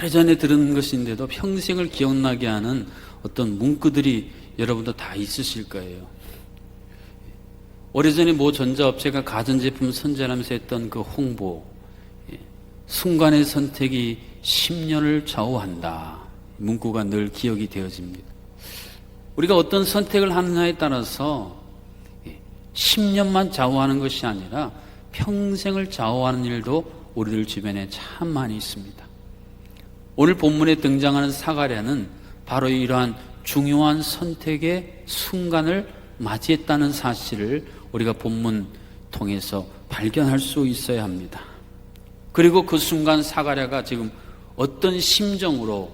오래전에 들은 것인데도 평생을 기억나게 하는 어떤 문구들이 여러분도 다 있으실 거예요. 오래전에 모 전자업체가 가전제품 선전하면서 했던 그 홍보, 순간의 선택이 10년을 좌우한다. 문구가 늘 기억이 되어집니다. 우리가 어떤 선택을 하느냐에 따라서 10년만 좌우하는 것이 아니라 평생을 좌우하는 일도 우리들 주변에 참 많이 있습니다. 오늘 본문에 등장하는 사가랴는 바로 이러한 중요한 선택의 순간을 맞이했다는 사실을 우리가 본문 통해서 발견할 수 있어야 합니다. 그리고 그 순간 사가랴가 지금 어떤 심정으로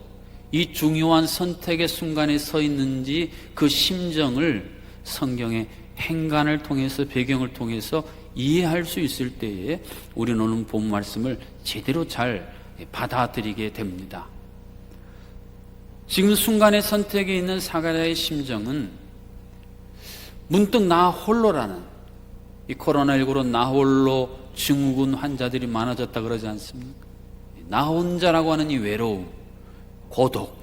이 중요한 선택의 순간에 서 있는지 그 심정을 성경의 행간을 통해서, 배경을 통해서 이해할 수 있을 때에 우리는 오늘 본 말씀을 제대로 잘 받아들이게 됩니다. 지금 순간의 선택에 있는 사가랴의 심정은 문득 나 홀로라는, 이 코로나19로 나 홀로 증후군 환자들이 많아졌다 그러지 않습니까? 나 혼자라고 하는 이 외로움, 고독.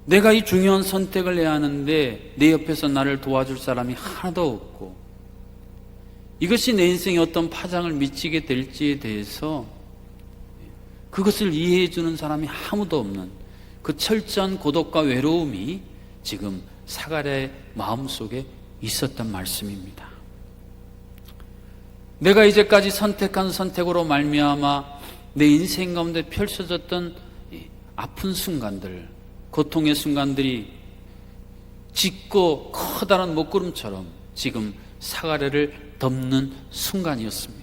내가 이 중요한 선택을 해야 하는데 내 옆에서 나를 도와줄 사람이 하나도 없고, 이것이 내 인생에 어떤 파장을 미치게 될지에 대해서 그것을 이해해 주는 사람이 아무도 없는 그 철저한 고독과 외로움이 지금 사가랴의 마음속에 있었단 말씀입니다. 내가 이제까지 선택한 선택으로 말미암아 내 인생 가운데 펼쳐졌던 아픈 순간들, 고통의 순간들이 짙고 커다란 먹구름처럼 지금 사가랴를 덮는 순간이었습니다.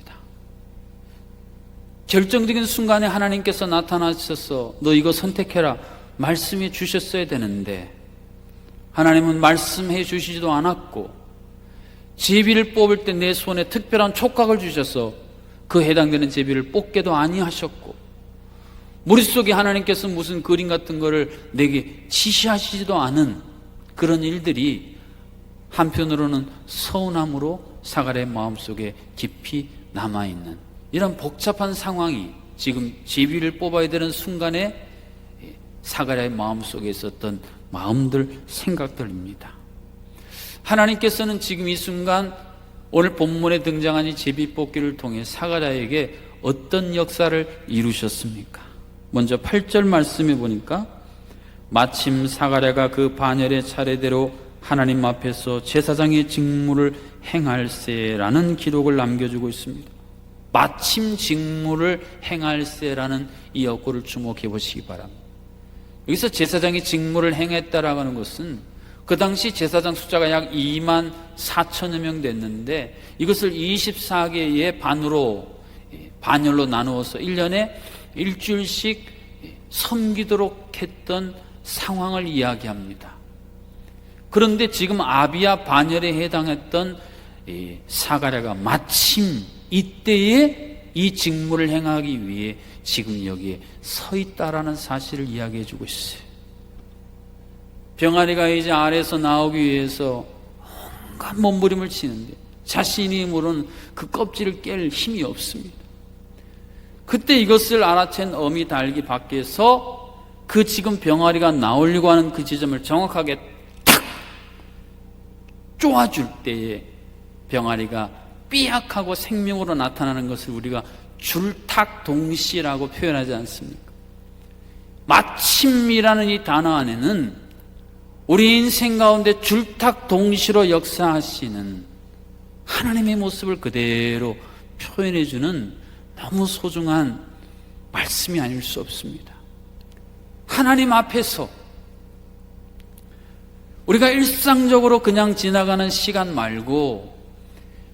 결정적인 순간에 하나님께서 나타나셔서 너 이거 선택해라 말씀해 주셨어야 되는데 하나님은 말씀해 주시지도 않았고, 제비를 뽑을 때 내 손에 특별한 촉각을 주셔서 그 해당되는 제비를 뽑게도 아니하셨고, 머릿속에 하나님께서 무슨 그림 같은 거를 내게 지시하시지도 않은 그런 일들이 한편으로는 서운함으로 사가랴의 마음속에 깊이 남아있는 이런 복잡한 상황이 지금 제비를 뽑아야 되는 순간에 사가랴의 마음속에 있었던 마음들, 생각들입니다. 하나님께서는 지금 이 순간 오늘 본문에 등장한 이 제비 뽑기를 통해 사가랴에게 어떤 역사를 이루셨습니까? 먼저 8절 말씀해 보니까 마침 사가랴가 그 반열의 차례대로 하나님 앞에서 제사장의 직무를 행할세라는 기록을 남겨주고 있습니다. 마침 직무를 행할세라는 이 어구를 주목해 보시기 바랍니다. 여기서 제사장이 직무를 행했다라고 하는 것은 그 당시 제사장 숫자가 약 2만 4천여 명 됐는데 이것을 24개의 반열로 나누어서 1년에 일주일씩 섬기도록 했던 상황을 이야기합니다. 그런데 지금 아비야 반열에 해당했던 사가랴가 마침 이때에 이 직무를 행하기 위해 지금 여기에 서 있다라는 사실을 이야기해 주고 있어요. 병아리가 이제 알에서 나오기 위해서 온갖 몸부림을 치는데 자신이 모르는 그 껍질을 깰 힘이 없습니다. 그때 이것을 알아챈 어미 닭이 밖에서 그 지금 병아리가 나오려고 하는 그 지점을 정확하게 탁 쪼아줄 때에 병아리가 삐약하고 생명으로 나타나는 것을 우리가 줄탁동시라고 표현하지 않습니까? 마침이라는 이 단어 안에는 우리 인생 가운데 줄탁동시로 역사하시는 하나님의 모습을 그대로 표현해주는 너무 소중한 말씀이 아닐 수 없습니다. 하나님 앞에서 우리가 일상적으로 그냥 지나가는 시간 말고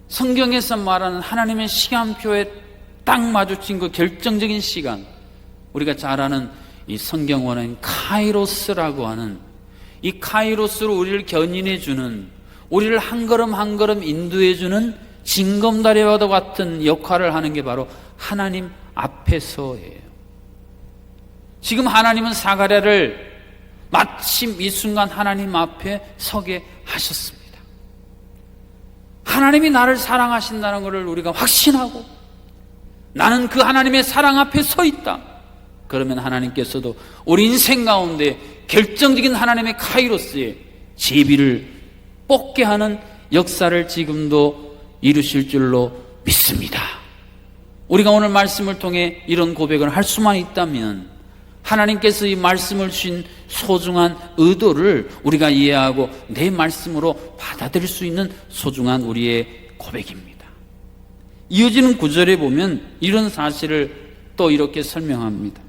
성경에서 말하는 하나님의 시간표에 딱 마주친 그 결정적인 시간, 우리가 잘 아는 이 성경 원어인 카이로스라고 하는 이 카이로스로 우리를 견인해주는, 우리를 한 걸음 한 걸음 인도해주는 징검다리와도 같은 역할을 하는 게 바로 하나님 앞에서예요. 지금 하나님은 사가랴를 마침 이 순간 하나님 앞에 서게 하셨습니다. 하나님이 나를 사랑하신다는 것을 우리가 확신하고 나는 그 하나님의 사랑 앞에 서 있다. 그러면 하나님께서도 우리 인생 가운데 결정적인 하나님의 카이로스의 제비를 뽑게 하는 역사를 지금도 이루실 줄로 믿습니다. 우리가 오늘 말씀을 통해 이런 고백을 할 수만 있다면 하나님께서 이 말씀을 주신 소중한 의도를 우리가 이해하고 내 말씀으로 받아들일 수 있는 소중한 우리의 고백입니다. 이어지는 구절에 보면 이런 사실을 또 이렇게 설명합니다.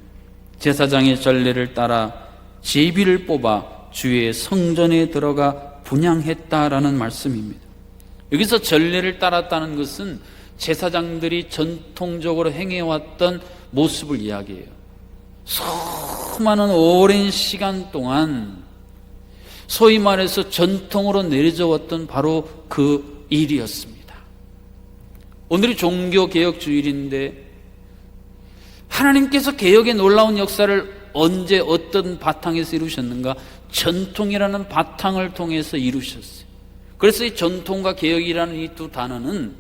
제사장의 전례를 따라 제비를 뽑아 주의 성전에 들어가 분향했다라는 말씀입니다. 여기서 전례를 따랐다는 것은 제사장들이 전통적으로 행해왔던 모습을 이야기해요. 수많은 오랜 시간 동안 소위 말해서 전통으로 내려져 왔던 바로 그 일이었습니다. 오늘이 종교개혁주일인데 하나님께서 개혁의 놀라운 역사를 언제 어떤 바탕에서 이루셨는가? 전통이라는 바탕을 통해서 이루셨어요. 그래서 이 전통과 개혁이라는 이 두 단어는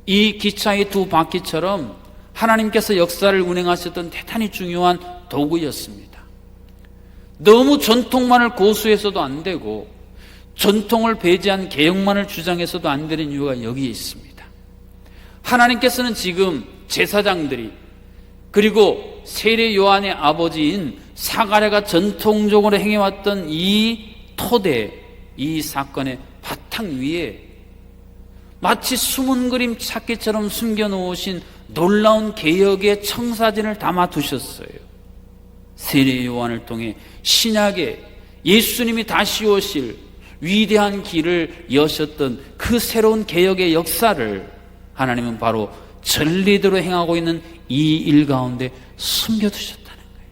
이 기차의 두 바퀴처럼 하나님께서 역사를 운행하셨던 대단히 중요한 도구였습니다. 너무 전통만을 고수해서도 안 되고 전통을 배제한 개혁만을 주장해서도 안 되는 이유가 여기에 있습니다. 하나님께서는 지금 제사장들이 그리고 세례 요한의 아버지인 사가랴가 전통적으로 행해왔던 이 토대, 이 사건의 바탕 위에 마치 숨은 그림 찾기처럼 숨겨놓으신 놀라운 개혁의 청사진을 담아두셨어요. 세례 요한을 통해 신약에 예수님이 다시 오실 위대한 길을 여셨던 그 새로운 개혁의 역사를 하나님은 바로 전례대로 행하고 있는 이 일 가운데 숨겨두셨다는 거예요.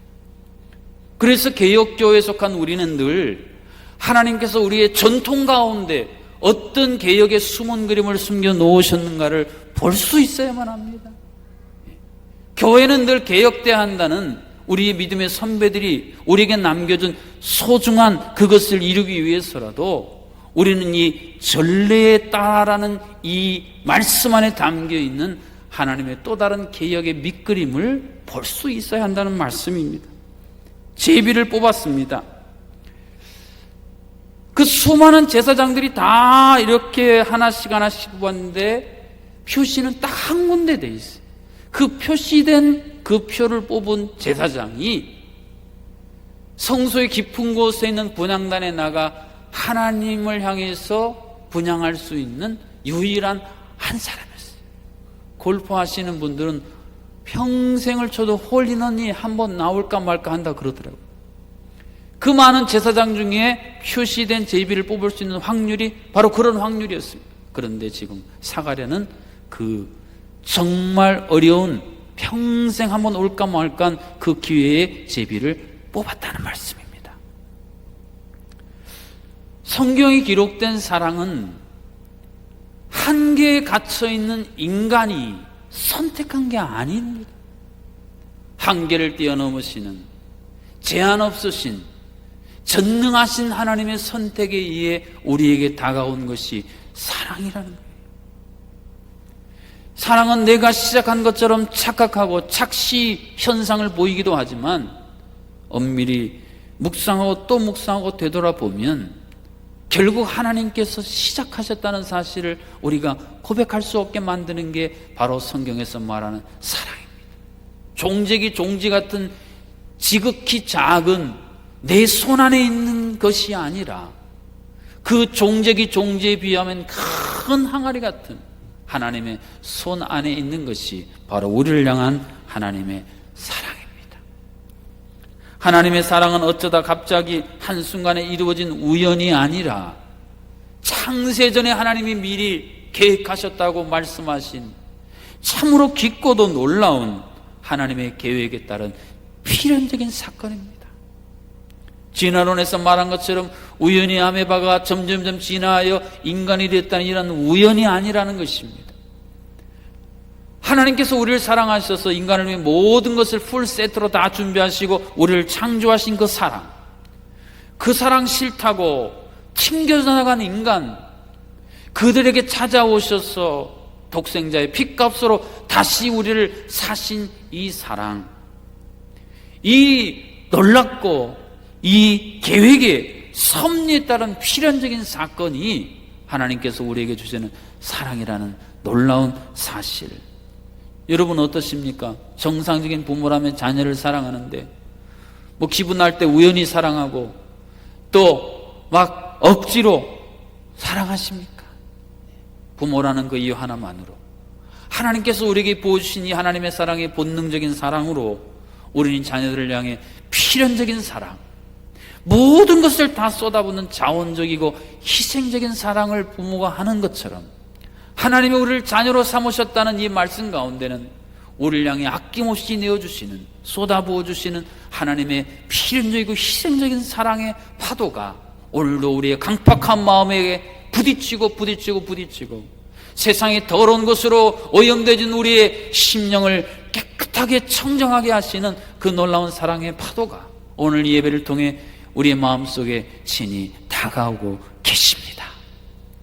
그래서 개혁교회에 속한 우리는 늘 하나님께서 우리의 전통 가운데 어떤 개혁의 숨은 그림을 숨겨 놓으셨는가를 볼 수 있어야만 합니다. 교회는 늘 개혁돼야 한다는 우리의 믿음의 선배들이 우리에게 남겨준 소중한 그것을 이루기 위해서라도 우리는 이 전례에 따라라는 이 말씀 안에 담겨있는 하나님의 또 다른 개혁의 밑그림을 볼 수 있어야 한다는 말씀입니다. 제비를 뽑았습니다. 그 수많은 제사장들이 다 이렇게 하나씩 뽑았는데 표시는 딱 한 군데 돼 있어요. 그 표시된 그 표를 뽑은 제사장이 성소의 깊은 곳에 있는 분향단에 나가 하나님을 향해서 분향할 수 있는 유일한 한 사람이었어요. 골프하시는 분들은 평생을 쳐도 홀인원이 한번 나올까 말까 한다 그러더라고요. 그 많은 제사장 중에 표시된 제비를 뽑을 수 있는 확률이 바로 그런 확률이었습니다. 그런데 지금 사가랴는 그 정말 어려운 평생 한번 올까 말까 그 기회에 제비를 뽑았다는 말씀입니다. 성경에 기록된 사랑은 한계에 갇혀있는 인간이 선택한 게 아닙니다. 한계를 뛰어넘으시는 제한 없으신 전능하신 하나님의 선택에 의해 우리에게 다가온 것이 사랑이라는 거예요. 사랑은 내가 시작한 것처럼 착각하고 착시 현상을 보이기도 하지만 엄밀히 묵상하고 또 묵상하고 되돌아보면 결국 하나님께서 시작하셨다는 사실을 우리가 고백할 수 없게 만드는 게 바로 성경에서 말하는 사랑입니다. 종제기 종지 같은 지극히 작은 내 손 안에 있는 것이 아니라 그 종제기 종지에 비하면 큰 항아리 같은 하나님의 손 안에 있는 것이 바로 우리를 향한 하나님의 사랑입니다. 하나님의 사랑은 어쩌다 갑자기 한순간에 이루어진 우연이 아니라 창세전에 하나님이 미리 계획하셨다고 말씀하신 참으로 깊고도 놀라운 하나님의 계획에 따른 필연적인 사건입니다. 진화론에서 말한 것처럼 우연히 아메바가 점점점 진화하여 인간이 됐다는 이런 우연이 아니라는 것입니다. 하나님께서 우리를 사랑하셔서 인간을 위해 모든 것을 풀 세트로 다 준비하시고 우리를 창조하신 그 사랑 싫다고 튕겨져 나간 인간, 그들에게 찾아오셔서 독생자의 핏값으로 다시 우리를 사신 이 사랑, 이 놀랍고 이 계획의 섭리에 따른 필연적인 사건이 하나님께서 우리에게 주시는 사랑이라는 놀라운 사실. 여러분 어떠십니까? 정상적인 부모라면 자녀를 사랑하는데 뭐 기분 날 때 우연히 사랑하고 또 막 억지로 사랑하십니까? 부모라는 그 이유 하나만으로 하나님께서 우리에게 부어주신 이 하나님의 사랑의 본능적인 사랑으로 우리는 자녀들을 향해 필연적인 사랑, 모든 것을 다 쏟아붓는 자원적이고 희생적인 사랑을 부모가 하는 것처럼 하나님이 우리를 자녀로 삼으셨다는 이 말씀 가운데는 우리를 향해 아낌없이 내어주시는, 쏟아부어주시는 하나님의 필연적이고 희생적인 사랑의 파도가 오늘도 우리의 강팍한 마음에 부딪히고 세상의 더러운 것으로 오염되진 우리의 심령을 깨끗하게 청정하게 하시는 그 놀라운 사랑의 파도가 오늘 이 예배를 통해 우리의 마음속에 친히 다가오고 계십니다.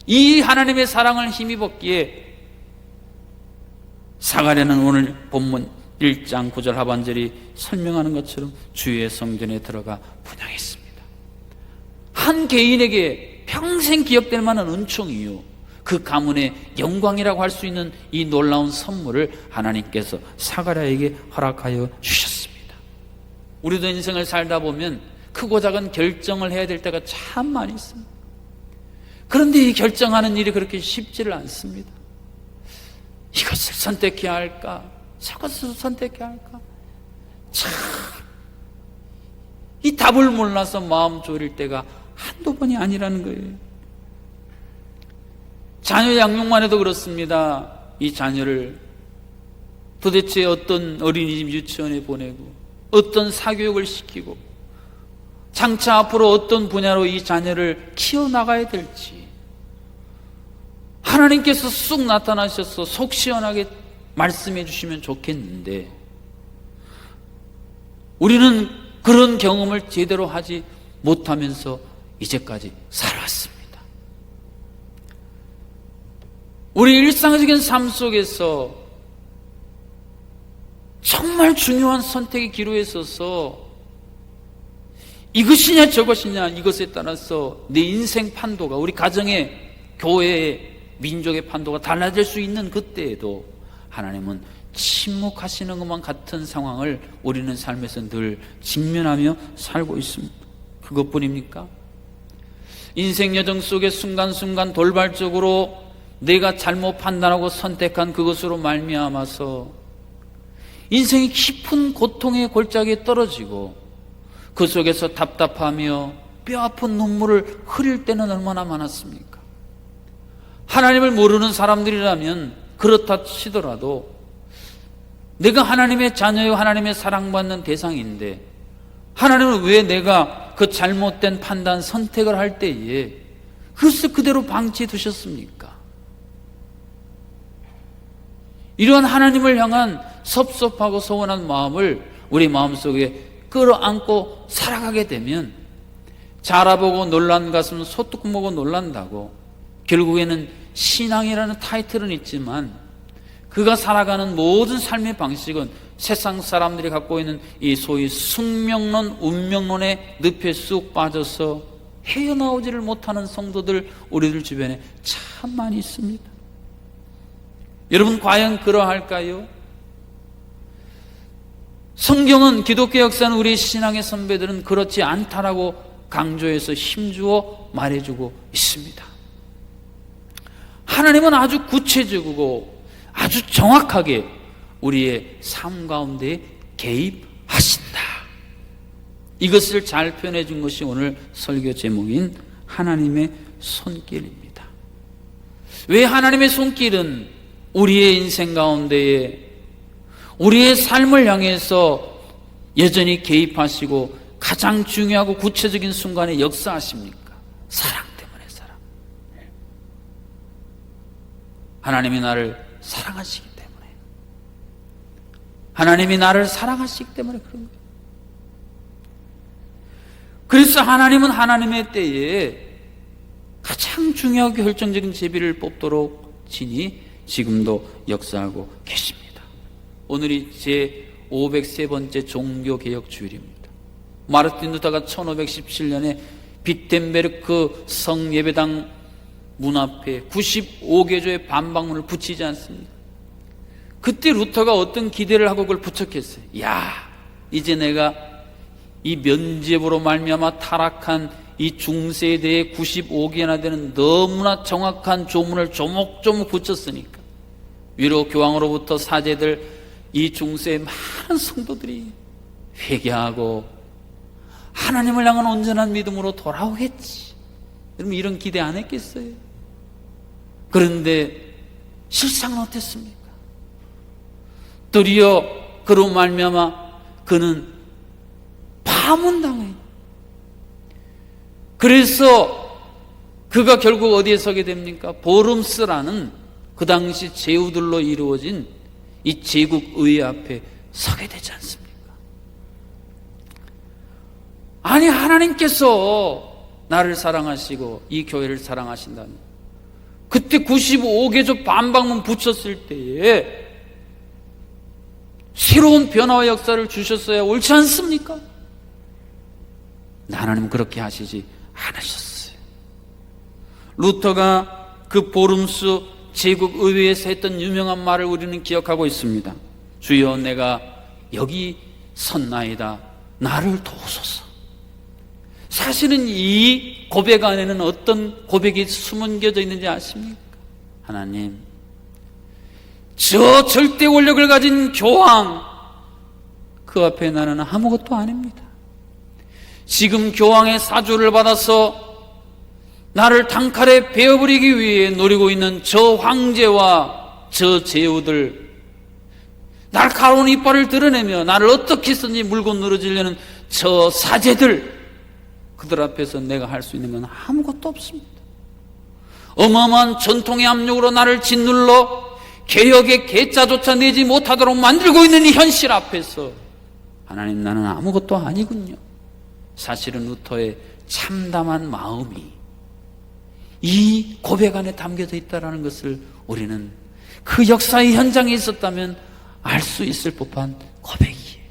이 하나님의 사랑을 힘입었기에 사가랴는 오늘 본문 1장 9절 하반절이 설명하는 것처럼 주의 성전에 들어가 분향했습니다. 한 개인에게 평생 기억될 만한 은총이요, 그 가문의 영광이라고 할 수 있는 이 놀라운 선물을 하나님께서 사가랴에게 허락하여 주셨습니다. 우리도 인생을 살다 보면 크고 작은 결정을 해야 될 때가 참 많이 있습니다. 그런데 이 결정하는 일이 그렇게 쉽지를 않습니다. 이것을 선택해야 할까? 저것을 선택해야 할까? 참, 이 답을 몰라서 마음 졸일 때가 한두 번이 아니라는 거예요. 자녀 양육만 해도 그렇습니다. 이 자녀를 도대체 어떤 어린이집 유치원에 보내고 어떤 사교육을 시키고 장차 앞으로 어떤 분야로 이 자녀를 키워나가야 될지 하나님께서 쑥 나타나셔서 속 시원하게 말씀해 주시면 좋겠는데 우리는 그런 경험을 제대로 하지 못하면서 이제까지 살아왔습니다. 우리 일상적인 삶 속에서 정말 중요한 선택의 기로에 서서 이것이냐 저것이냐 이것에 따라서 내 인생 판도가, 우리 가정의, 교회의, 민족의 판도가 달라질 수 있는 그때에도 하나님은 침묵하시는 것만 같은 상황을 우리는 삶에서 늘 직면하며 살고 있습니다. 그것뿐입니까? 인생 여정 속의 순간순간 돌발적으로 내가 잘못 판단하고 선택한 그것으로 말미암아서 인생이 깊은 고통의 골짜기에 떨어지고 그 속에서 답답하며 뼈아픈 눈물을 흘릴 때는 얼마나 많았습니까? 하나님을 모르는 사람들이라면 그렇다 치더라도 내가 하나님의 자녀요 하나님의 사랑받는 대상인데 하나님은 왜 내가 그 잘못된 판단, 선택을 할 때에 그것을 그대로 방치해 두셨습니까? 이런 하나님을 향한 섭섭하고 서운한 마음을 우리 마음속에 끌어안고 살아가게 되면 자라보고 놀란 가슴 소뚜껑 보고 놀란다고 결국에는 신앙이라는 타이틀은 있지만 그가 살아가는 모든 삶의 방식은 세상 사람들이 갖고 있는 이 소위 숙명론, 운명론에 늪에 쑥 빠져서 헤어나오지를 못하는 성도들 우리들 주변에 참 많이 있습니다. 여러분 과연 그러할까요? 성경은, 기독교 역사는, 우리 신앙의 선배들은 그렇지 않다라고 강조해서 힘주어 말해주고 있습니다. 하나님은 아주 구체적이고 아주 정확하게 우리의 삶 가운데 개입하신다. 이것을 잘 표현해 준 것이 오늘 설교 제목인 하나님의 손길입니다. 왜 하나님의 손길은 우리의 인생 가운데에 우리의 삶을 향해서 여전히 개입하시고 가장 중요하고 구체적인 순간에 역사하십니까? 사랑 때문에. 사랑. 하나님이 나를 사랑하시기 때문에, 하나님이 나를 사랑하시기 때문에 그런 거예요. 그래서 하나님은 하나님의 때에 가장 중요하고 결정적인 제비를 뽑도록 지니 지금도 역사하고 계십니다. 오늘이 제 503번째 종교개혁 주일입니다. 마르틴 루터가 1517년에 비텐베르크 성예배당 문 앞에 95개조의 반박문을 붙이지 않습니까? 그때 루터가 어떤 기대를 하고 그걸 부척했어요. 야, 이제 내가 이 면죄부로 말미암아 타락한 이 중세대에 95개나 되는 너무나 정확한 조문을 조목조목 붙였으니까 위로 교황으로부터 사제들, 이 중세의 많은 성도들이 회개하고 하나님을 향한 온전한 믿음으로 돌아오겠지. 여러분, 이런 기대 안 했겠어요? 그런데 실상은 어땠습니까? 도리어 그로 말미암아 그는 파문당해. 그래서 그가 결국 어디에 서게 됩니까? 보름스라는 그 당시 제후들로 이루어진 이 제국의회 앞에 서게 되지 않습니까? 아니, 하나님께서 나를 사랑하시고 이 교회를 사랑하신다면 그때 95개조 반박문 붙였을 때에 새로운 변화와 역사를 주셨어야 옳지 않습니까? 하나님은 그렇게 하시지 않으셨어요. 루터가 그 보름수 제국의회에서 했던 유명한 말을 우리는 기억하고 있습니다. 주여, 내가 여기 섰나이다. 나를 도우소서. 사실은 이 고백 안에는 어떤 고백이 숨겨져 있는지 아십니까? 하나님, 저 절대 권력을 가진 교황, 그 앞에 나는 아무것도 아닙니다. 지금 교황의 사주를 받아서 나를 단칼에 베어버리기 위해 노리고 있는 저 황제와 저 제후들, 날카로운 이빨을 드러내며 나를 어떻게 해서든지 물고 늘어지려는 저 사제들, 그들 앞에서 내가 할 수 있는 건 아무것도 없습니다. 어마어마한 전통의 압력으로 나를 짓눌러 개혁의 개자조차 내지 못하도록 만들고 있는 이 현실 앞에서 하나님, 나는 아무것도 아니군요. 사실은 루터의 참담한 마음이 이 고백 안에 담겨져 있다는 것을 우리는 그 역사의 현장에 있었다면 알 수 있을 법한 고백이에요.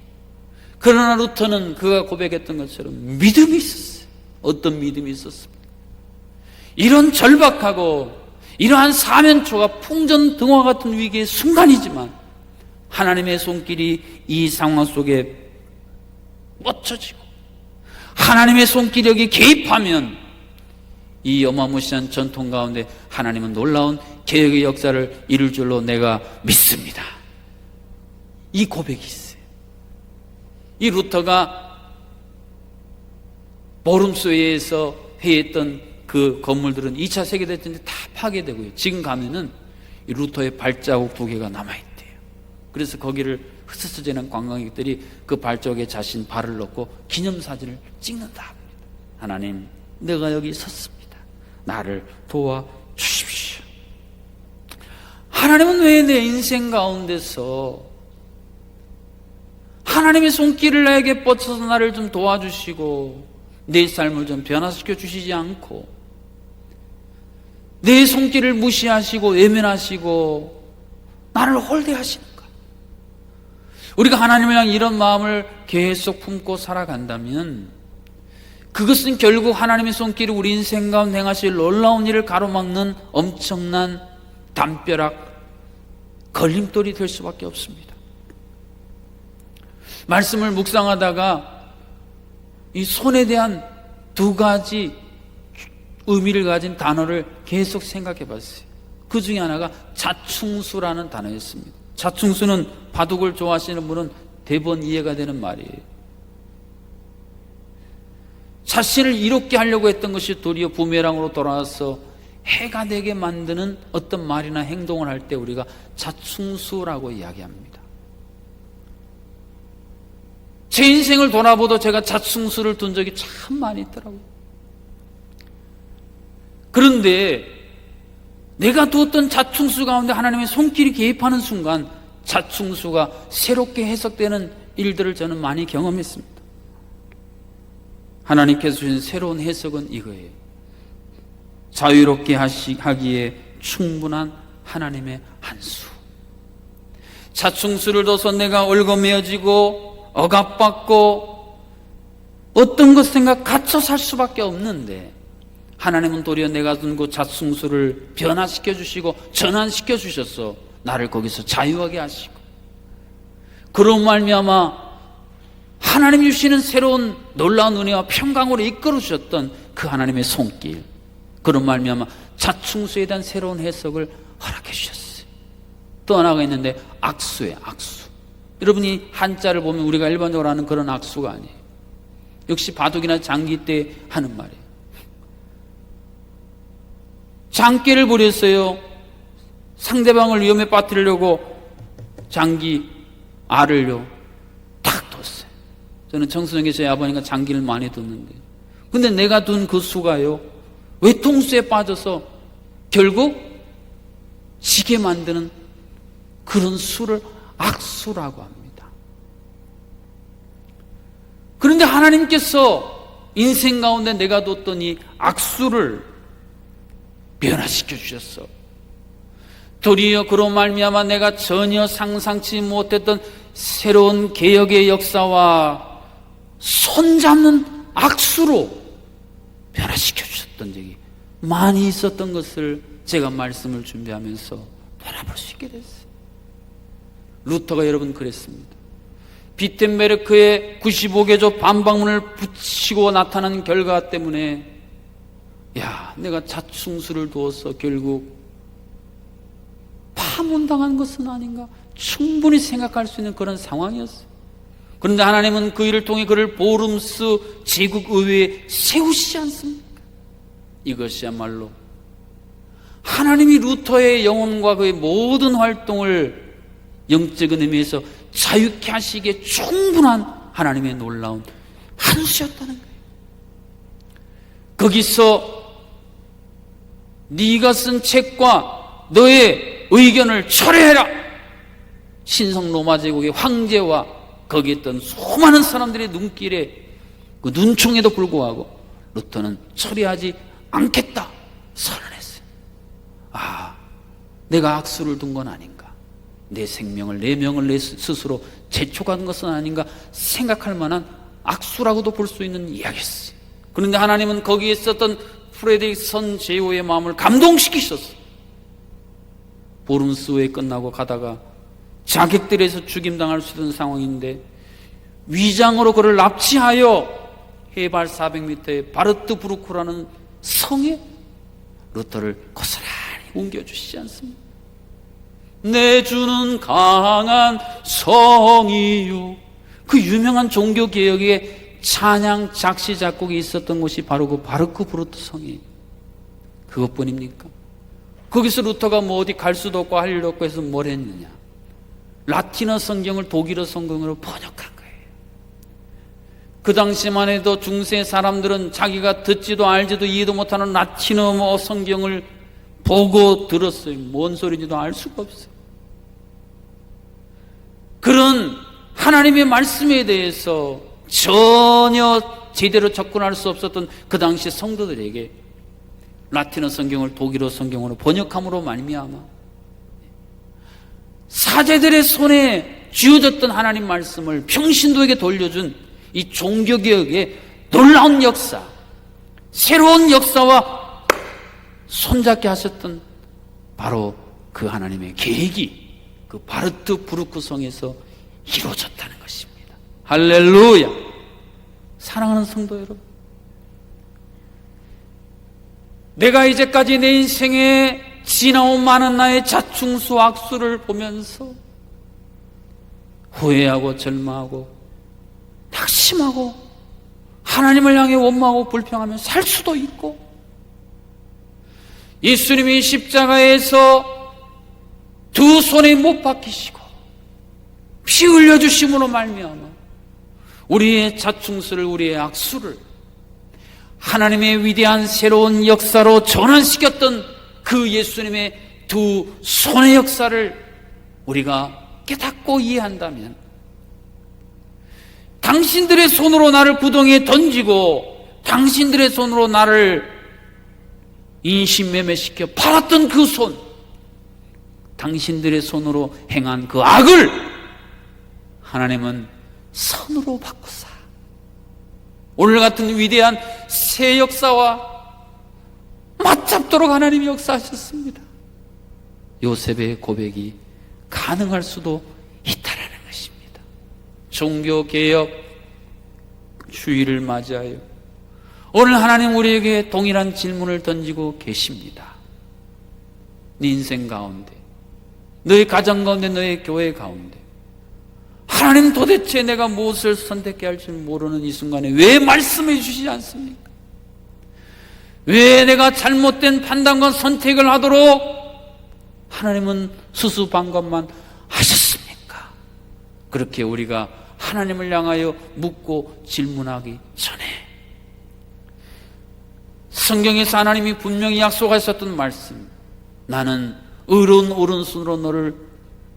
그러나 루터는 그가 고백했던 것처럼 믿음이 있었어요. 어떤 믿음이 있었습니까? 이런 절박하고 이러한 사면초가 풍전등화 같은 위기의 순간이지만 하나님의 손길이 이 상황 속에 뻗쳐지고 하나님의 손길이 여기 개입하면 이 어마무시한 전통 가운데 하나님은 놀라운 개혁의 역사를 이룰 줄로 내가 믿습니다. 이 고백이 있어요. 이 루터가 보름수회에서 회의했던 그 건물들은 2차 세계대전 때 다 파괴되고요. 지금 가면은 이 루터의 발자국 2개가 남아있대요. 그래서 거기를 흐스스지는 관광객들이 그 발자국에 자신 발을 넣고 기념사진을 찍는다 합니다. 하나님, 내가 여기 섰습니다. 나를 도와주십시오. 하나님은 왜 내 인생 가운데서 하나님의 손길을 나에게 뻗쳐서 나를 좀 도와주시고 내 삶을 좀 변화시켜 주시지 않고 내 손길을 무시하시고 외면하시고 나를 홀대하시는가? 우리가 하나님을 향해 이런 마음을 계속 품고 살아간다면 그것은 결국 하나님의 손길이 우리 인생 가운데 행하실 놀라운 일을 가로막는 엄청난 담벼락, 걸림돌이 될 수밖에 없습니다. 말씀을 묵상하다가 이 손에 대한 2가지 의미를 가진 단어를 계속 생각해 봤어요. 그 중에 하나가 자충수라는 단어였습니다. 자충수는 바둑을 좋아하시는 분은 대번 이해가 되는 말이에요. 자신을 이롭게 하려고 했던 것이 도리어 부메랑으로 돌아와서 해가 되게 만드는 어떤 말이나 행동을 할 때 우리가 자충수라고 이야기합니다. 제 인생을 돌아보도 제가 자충수를 둔 적이 참 많이 있더라고요. 그런데 내가 두었던 자충수 가운데 하나님의 손길이 개입하는 순간 자충수가 새롭게 해석되는 일들을 저는 많이 경험했습니다. 하나님께서 주신 새로운 해석은 이거예요. 자유롭게 하기에 충분한 하나님의 한 수. 자충수를 둬서 내가 얽어매어지고 억압받고 어떤 것 생각 갇혀 살 수밖에 없는데, 하나님은 도리어 내가 둔 그 자충수를 변화시켜 주시고 전환시켜 주셔서 나를 거기서 자유하게 하시고, 그런 말미암아 하나님이 주시는 새로운 놀라운 은혜와 평강으로 이끌어 주셨던 그 하나님의 손길, 그런 말미암아 자충수에 대한 새로운 해석을 허락해 주셨어요. 또 하나가 있는데 악수예요. 악수. 여러분이 한자를 보면 우리가 일반적으로 하는 그런 악수가 아니에요. 역시 바둑이나 장기 때 하는 말이에요. 장기를 부렸어요. 상대방을 위험에 빠뜨리려고 장기 알을요 탁 뒀어요. 저는 청소년기 저희 아버님과 장기를 많이 뒀는데, 근데 내가 둔 그 수가요 외통수에 빠져서 결국 지게 만드는 그런 수를 악수라고 합니다. 그런데 하나님께서 인생 가운데 내가 뒀던 이 악수를 변화시켜 주셨어. 도리어 그로 말미암아 내가 전혀 상상치 못했던 새로운 개혁의 역사와 손잡는 악수로 변화시켜 주셨던 적이 많이 있었던 것을 제가 말씀을 준비하면서 바라볼 수 있게 됐어요. 루터가 여러분 그랬습니다. 비텐베르크의 95개조 반박문을 붙이고 나타난 결과 때문에, 야, 내가 자충수를 두어서 결국 파문당한 것은 아닌가 충분히 생각할 수 있는 그런 상황이었어요. 그런데 하나님은 그 일을 통해 그를 보름스 제국의회에 세우시지 않습니까? 이것이야말로 하나님이 루터의 영혼과 그의 모든 활동을 영적인 의미에서 자유케 하시기에 충분한 하나님의 놀라운 한 수였다는 거예요. 거기서 네가 쓴 책과 너의 의견을 철회해라. 신성 로마 제국의 황제와 거기에 있던 수많은 사람들의 눈길에, 그 눈총에도 불구하고 루터는 처리하지 않겠다 선언했어요. 아, 내가 악수를 둔 건 아닌가, 내 생명을, 내 명을 내 스스로 재촉한 것은 아닌가 생각할 만한 악수라고도 볼 수 있는 이야기였어요. 그런데 하나님은 거기에 있었던 프레드릭 선 제후의 마음을 감동시키셨어요. 보름스웨이 끝나고 가다가 자객들에서 죽임당할 수 있는 상황인데 위장으로 그를 납치하여 해발 400m의 바르트부르크라는 성에 루터를 고스란히 옮겨주시지 않습니까? 내 주는 강한 성이요. 그 유명한 종교개혁의 찬양 작시 작곡이 있었던 곳이 바로 그 바르크부르크 성이에요. 그것뿐입니까? 거기서 루터가 뭐 어디 갈 수도 없고 할 일도 없고 해서 뭘 했느냐? 라틴어 성경을 독일어 성경으로 번역한 거예요. 그 당시만 해도 중세 사람들은 자기가 듣지도 알지도 이해도 못하는 라틴어 성경을 보고 들었어요. 뭔 소리인지도 알 수가 없어요. 그런 하나님의 말씀에 대해서 전혀 제대로 접근할 수 없었던 그 당시 성도들에게 라틴어 성경을 독일어 성경으로 번역함으로 말미암아 사제들의 손에 쥐어졌던 하나님 말씀을 평신도에게 돌려준 이 종교개혁의 놀라운 역사, 새로운 역사와 손잡게 하셨던 바로 그 하나님의 계획이 그 바르트부르크 성에서 이루어졌다는 것입니다. 할렐루야. 사랑하는 성도 여러분, 내가 이제까지 내 인생에 지나온 많은 나의 자충수 악수를 보면서 후회하고 절망하고 낙심하고 하나님을 향해 원망하고 불평하며 살 수도 있고, 예수님이 십자가에서 두 손에 못 박히시고 피 흘려주심으로 말미암아 우리의 자충수를, 우리의 악수를 하나님의 위대한 새로운 역사로 전환시켰던 그 예수님의 두 손의 역사를 우리가 깨닫고 이해한다면, 당신들의 손으로 나를 구덩이에 던지고 당신들의 손으로 나를 인신매매시켜 팔았던 그 손, 당신들의 손으로 행한 그 악을 하나님은 선으로 바꾸사 오늘 같은 위대한 새 역사와 맞잡도록 하나님이 역사하셨습니다. 요셉의 고백이 가능할 수도 있다라는 것입니다. 종교개혁 주의를 맞이하여 오늘 하나님 우리에게 동일한 질문을 던지고 계십니다. 네 인생 가운데, 너의 가정 가운데, 너의 교회 가운데 하나님 도대체 내가 무엇을 선택해야 할지 모르는 이 순간에 왜 말씀해 주시지 않습니까? 왜 내가 잘못된 판단과 선택을 하도록 하나님은 수수방관만 하셨습니까? 그렇게 우리가 하나님을 향하여 묻고 질문하기 전에 성경에서 하나님이 분명히 약속하셨던 말씀, 나는 의로운 오른손으로 너를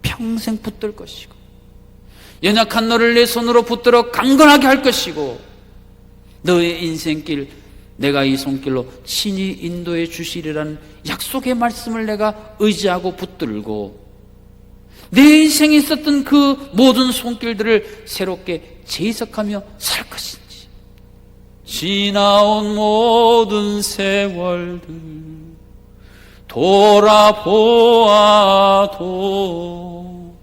평생 붙들 것이고 연약한 너를 내 손으로 붙들어 강건하게 할 것이고 너의 인생길 내가 이 손길로 친히 인도해 주시리라는 약속의 말씀을 내가 의지하고 붙들고 내 인생에 있었던 그 모든 손길들을 새롭게 재해석하며 살 것인지, 지나온 모든 세월들 돌아보아도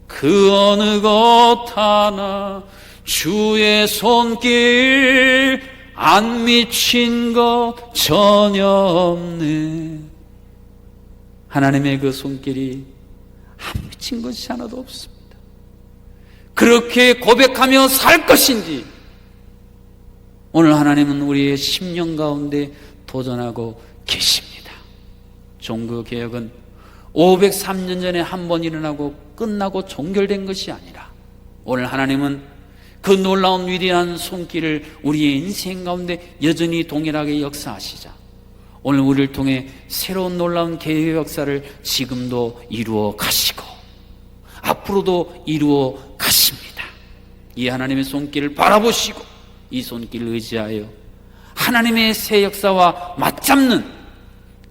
그 어느 것 하나 주의 손길 안 미친 것 전혀 없네. 하나님의 그 손길이 안 미친 것이 하나도 없습니다. 그렇게 고백하며 살 것인지 오늘 하나님은 우리의 심령 가운데 도전하고 계십니다. 종교개혁은 503년 전에 한 번 일어나고 끝나고 종결된 것이 아니라 오늘 하나님은 그 놀라운 위대한 손길을 우리의 인생 가운데 여전히 동일하게 역사하시자 오늘 우리를 통해 새로운 놀라운 개혁의 역사를 지금도 이루어 가시고 앞으로도 이루어 가십니다. 이 하나님의 손길을 바라보시고 이 손길을 의지하여 하나님의 새 역사와 맞잡는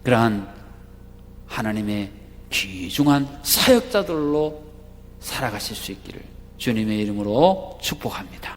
그러한 하나님의 귀중한 사역자들로 살아가실 수 있기를 주님의 이름으로 축복합니다.